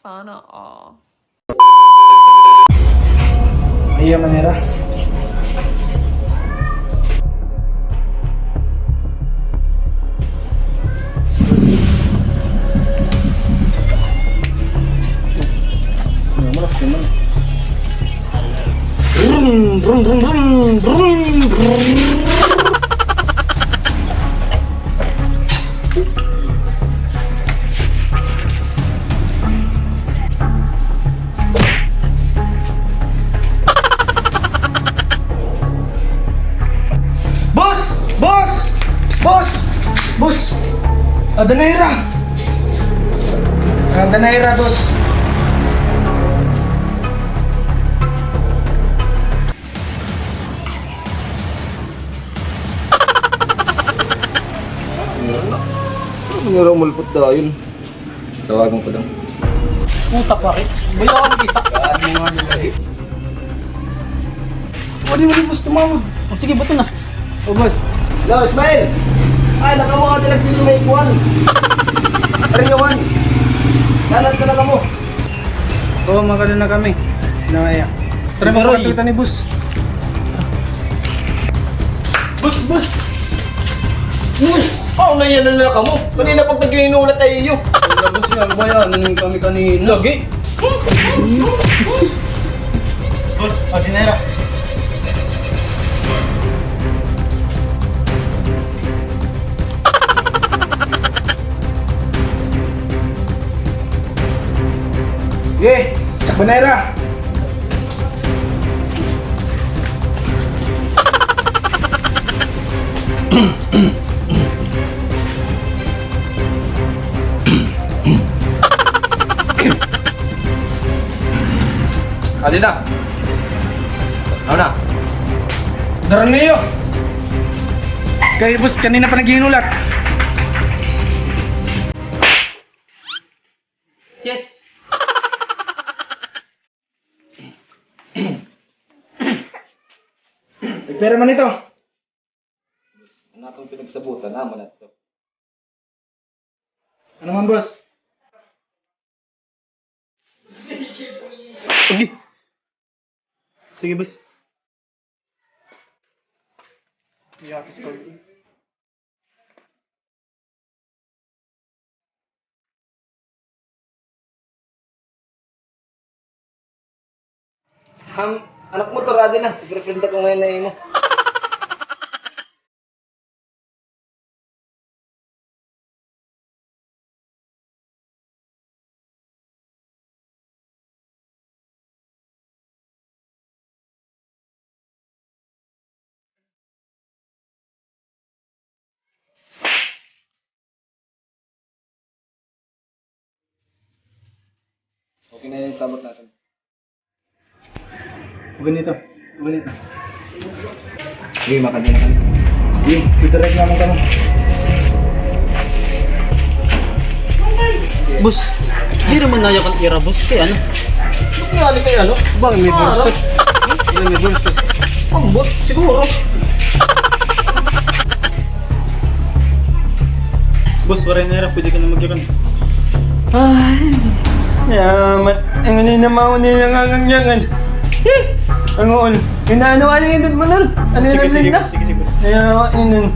Sana all. Iya manera. Bos! Bos! Bos! Bos! Ada naira! Ada naira, bos! Menyerang mulpot dahil. Tawagan ko lang. Puta pare! Bayawan kita! Ano nga nila eh? Wali bos tumawag! O sige, bato na! Oh boss! Hello, Ismail! Ay, nakawa ka talagang yung may ikuan. Ariyawan! Lalat ka na ka mo. Oo, maganda na kami. Namaya. Tara magpapakita ni bus. Bus! Bus! Bus! Oh, ngayon na lang ka mo. Kanina pag nag-inulat ay iyo. Wala bus yan, bayan kami kanina. Lagi! Bus, o dinera. Sige, sa banera. Adi na! Ano na? Daran niyo. Kay bus, kanina pa nag-inulat. Yes. May pera man ito. Ano itong pinagsabutan naman ito? Ano man, boss? Sige. Sige, boss. Yakis ko. Anak mo to, Radi na. Siguripinda ko ngayon na mo. Okay na yung tabot natin. Ganito. Ganito. Sige, makandi na kami. Sige, didirect naman ka mo. Bus, di naman naya kan ira bus kaya ano? Ngali kayo ano? Bang, may bulsa. Ilan may bulsa? Ambot, siguro. Bus, waray na ira, pwede ka na magyakan. Ay, yaman. Ang ano naman ako nila ngangangyangan. Ang uol. Inaano ka yung edad mo nun? Ano Sige, yung sige, na? sige, sige, bus. Ayaw, yun.